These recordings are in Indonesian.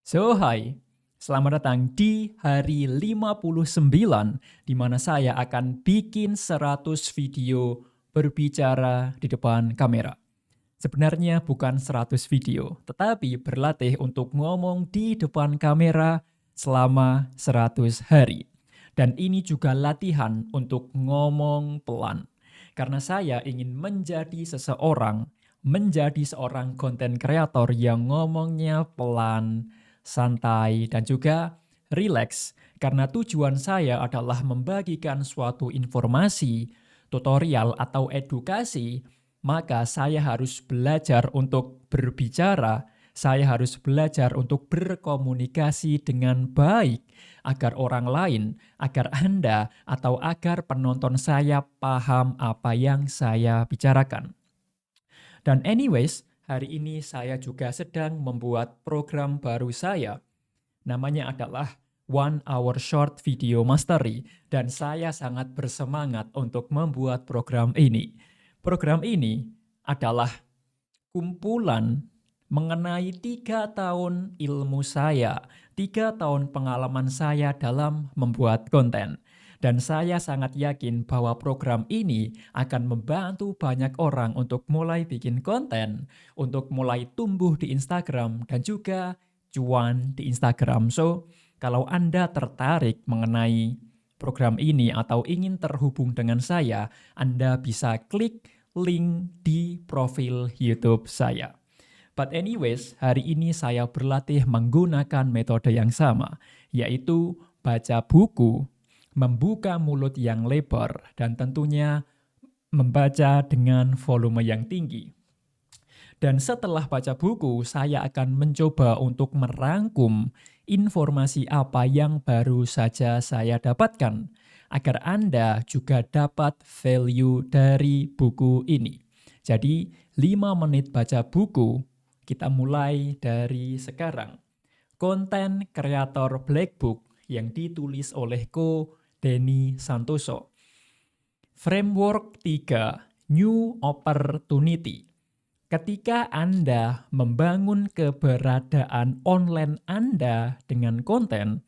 Hai, selamat datang di hari 59 di mana saya akan bikin 100 video berbicara di depan kamera. Sebenarnya bukan 100 video, tetapi berlatih untuk ngomong di depan kamera selama 100 hari. Dan ini juga latihan untuk ngomong pelan. Karena saya ingin menjadi seorang konten kreator yang ngomongnya pelan, santai, dan juga rileks. Karena tujuan saya adalah membagikan suatu informasi, tutorial, atau edukasi, maka saya harus belajar untuk berbicara, saya harus belajar untuk berkomunikasi dengan baik agar orang lain, agar Anda, atau agar penonton saya paham apa yang saya bicarakan. Dan anyways, hari ini saya juga sedang membuat program baru saya. Namanya adalah One Hour Short Video Mastery, dan saya sangat bersemangat untuk membuat program ini. Program ini adalah kumpulan mengenai 3 tahun ilmu saya, 3 tahun pengalaman saya dalam membuat konten. Dan saya sangat yakin bahwa program ini akan membantu banyak orang untuk mulai bikin konten, untuk mulai tumbuh di Instagram, dan juga cuan di Instagram. So, kalau Anda tertarik mengenai program ini atau ingin terhubung dengan saya, Anda bisa klik link di profil YouTube saya. But anyways, hari ini saya berlatih menggunakan metode yang sama, yaitu baca buku, membuka mulut yang lebar, dan tentunya membaca dengan volume yang tinggi. Dan setelah baca buku, saya akan mencoba untuk merangkum informasi apa yang baru saja saya dapatkan, agar Anda juga dapat value dari buku ini. Jadi, 5 menit baca buku, kita mulai dari sekarang. Konten kreator Black Book yang ditulis oleh Ko Denny Santoso. Framework 3, New Opportunity. Ketika Anda membangun keberadaan online Anda dengan konten,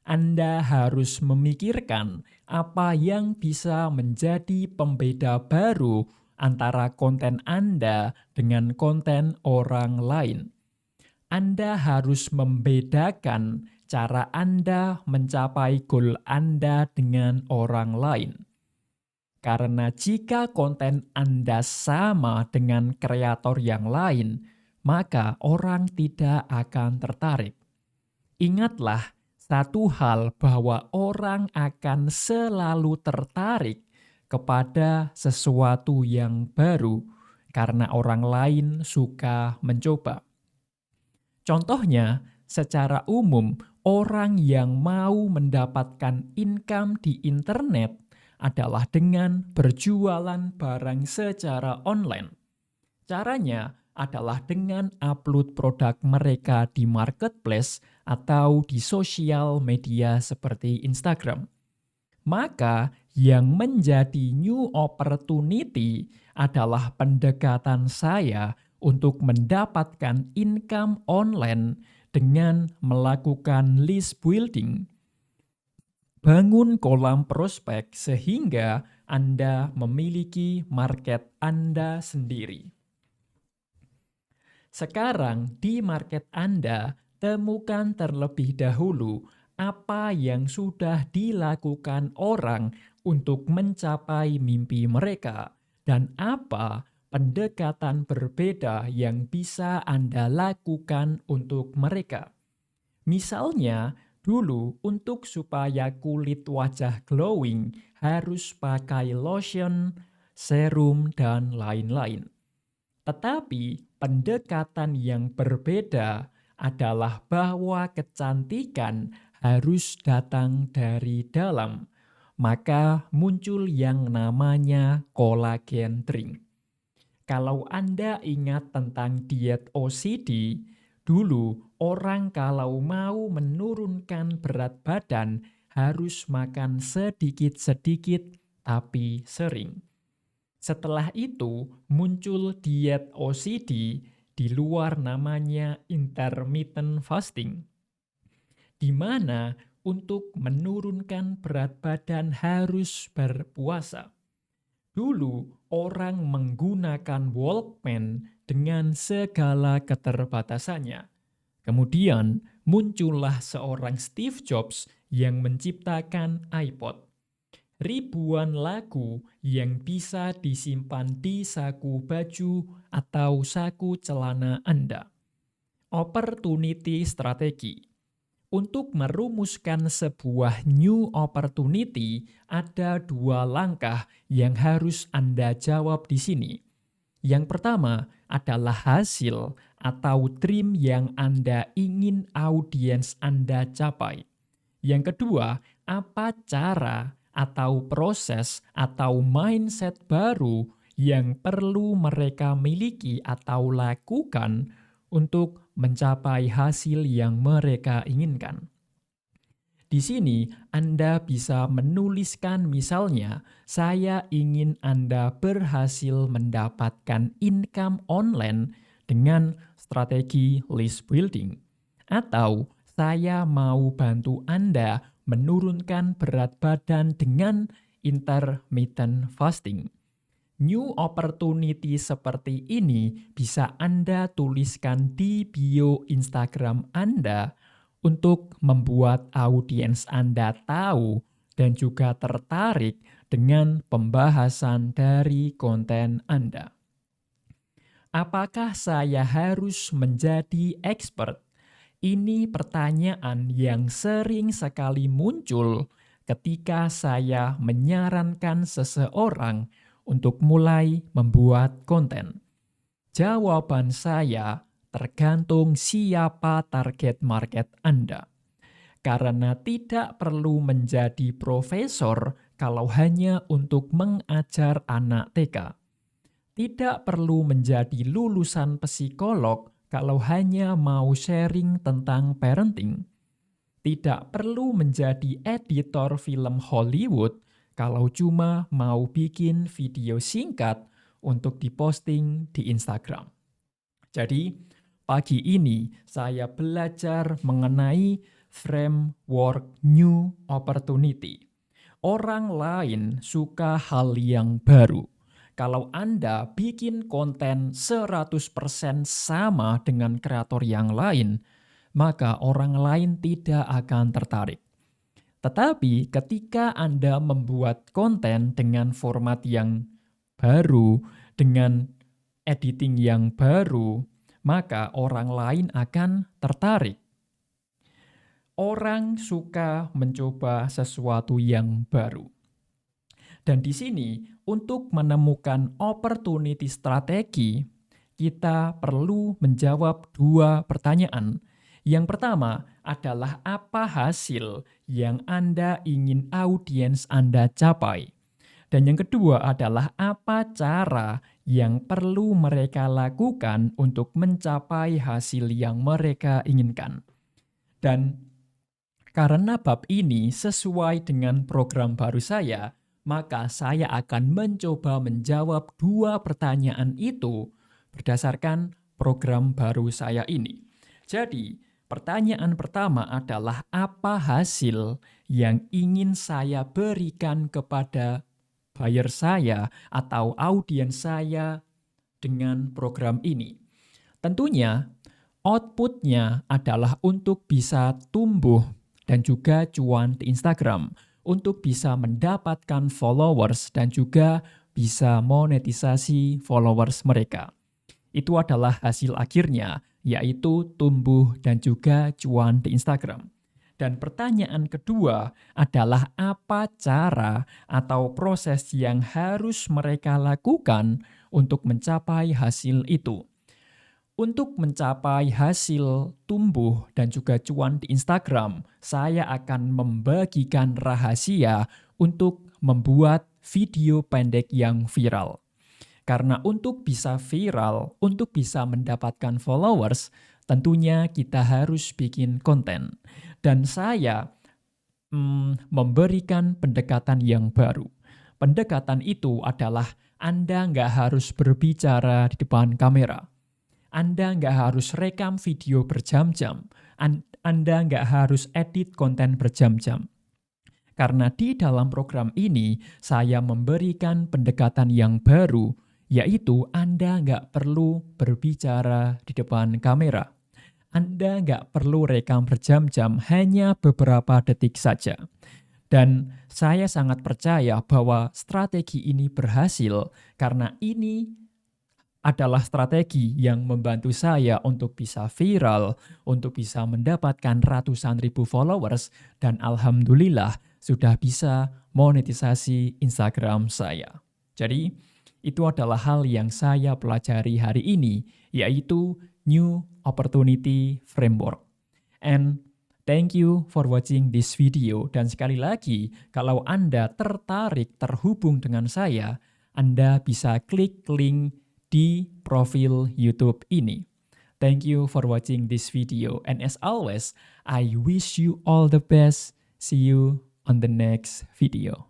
Anda harus memikirkan apa yang bisa menjadi pembeda baru antara konten Anda dengan konten orang lain. Anda harus membedakan cara Anda mencapai goal Anda dengan orang lain. Karena jika konten Anda sama dengan kreator yang lain, maka orang tidak akan tertarik. Ingatlah satu hal, bahwa orang akan selalu tertarik kepada sesuatu yang baru karena orang lain suka mencoba. Contohnya, secara umum, orang yang mau mendapatkan income di internet adalah dengan berjualan barang secara online. Caranya adalah dengan upload produk mereka di marketplace atau di sosial media seperti Instagram. Maka yang menjadi new opportunity adalah pendekatan saya untuk mendapatkan income online dengan melakukan list building. Bangun kolam prospek sehingga Anda memiliki market Anda sendiri. Sekarang di market Anda, temukan terlebih dahulu apa yang sudah dilakukan orang untuk mencapai mimpi mereka dan apa pendekatan berbeda yang bisa Anda lakukan untuk mereka. Misalnya, dulu untuk supaya kulit wajah glowing harus pakai lotion, serum, dan lain-lain. Tetapi pendekatan yang berbeda adalah bahwa kecantikan harus datang dari dalam. Maka muncul yang namanya collagen drink. Kalau Anda ingat tentang diet OCD, dulu orang kalau mau menurunkan berat badan harus makan sedikit-sedikit tapi sering. Setelah itu muncul diet OCD, di luar namanya intermittent fasting. di mana untuk menurunkan berat badan harus berpuasa. Dulu orang menggunakan Walkman dengan segala keterbatasannya. Kemudian muncullah seorang Steve Jobs yang menciptakan iPod. Ribuan lagu yang bisa disimpan di saku baju atau saku celana Anda. Opportunity strategi. Untuk merumuskan sebuah new opportunity, ada 2 langkah yang harus Anda jawab di sini. Yang pertama adalah hasil atau dream yang Anda ingin audiens Anda capai. Yang kedua, apa cara atau proses atau mindset baru yang perlu mereka miliki atau lakukan untuk mencapai hasil yang mereka inginkan. Di sini Anda bisa menuliskan misalnya, saya ingin Anda berhasil mendapatkan income online dengan strategi list building. Atau saya mau bantu Anda menurunkan berat badan dengan intermittent fasting. New opportunity seperti ini bisa Anda tuliskan di bio Instagram Anda untuk membuat audiens Anda tahu dan juga tertarik dengan pembahasan dari konten Anda. Apakah saya harus menjadi expert? Ini pertanyaan yang sering sekali muncul ketika saya menyarankan seseorang untuk mulai membuat konten. Jawaban saya tergantung siapa target market Anda. Karena tidak perlu menjadi profesor kalau hanya untuk mengajar anak TK. Tidak perlu menjadi lulusan psikolog kalau hanya mau sharing tentang parenting. Tidak perlu menjadi editor film Hollywood kalau cuma mau bikin video singkat untuk diposting di Instagram. Jadi, pagi ini saya belajar mengenai framework new opportunity. Orang lain suka hal yang baru. Kalau Anda bikin konten 100% sama dengan kreator yang lain, maka orang lain tidak akan tertarik. Tetapi ketika Anda membuat konten dengan format yang baru, dengan editing yang baru, maka orang lain akan tertarik. Orang suka mencoba sesuatu yang baru. Dan di sini, untuk menemukan opportunity strategi, kita perlu menjawab 2 pertanyaan. Yang pertama adalah apa hasil yang Anda ingin audiens Anda capai. Dan yang kedua adalah apa cara yang perlu mereka lakukan untuk mencapai hasil yang mereka inginkan. Dan karena bab ini sesuai dengan program baru saya, maka saya akan mencoba menjawab 2 pertanyaan itu berdasarkan program baru saya ini. Jadi, pertanyaan pertama adalah apa hasil yang ingin saya berikan kepada buyer saya atau audiens saya dengan program ini. Tentunya outputnya adalah untuk bisa tumbuh dan juga cuan di Instagram, untuk bisa mendapatkan followers dan juga bisa monetisasi followers mereka. Itu adalah hasil akhirnya, yaitu tumbuh dan juga cuan di Instagram. Dan pertanyaan kedua adalah apa cara atau proses yang harus mereka lakukan untuk mencapai hasil itu. Untuk mencapai hasil tumbuh dan juga cuan di Instagram, saya akan membagikan rahasia untuk membuat video pendek yang viral. Karena untuk bisa viral, untuk bisa mendapatkan followers, tentunya kita harus bikin konten. Dan saya memberikan pendekatan yang baru. Pendekatan itu adalah Anda nggak harus berbicara di depan kamera. Anda nggak harus rekam video berjam-jam. Anda nggak harus edit konten berjam-jam. Karena di dalam program ini, saya memberikan pendekatan yang baru, yaitu Anda nggak perlu berbicara di depan kamera. Anda nggak perlu rekam berjam-jam, hanya beberapa detik saja. Dan saya sangat percaya bahwa strategi ini berhasil karena ini adalah strategi yang membantu saya untuk bisa viral, untuk bisa mendapatkan ratusan ribu followers, dan alhamdulillah sudah bisa monetisasi Instagram saya. Jadi, itu adalah hal yang saya pelajari hari ini, yaitu New Opportunity Framework. And thank you for watching this video. Dan sekali lagi, kalau Anda tertarik terhubung dengan saya, Anda bisa klik link di profil YouTube ini. Thank you for watching this video. And as always, I wish you all the best. See you on the next video.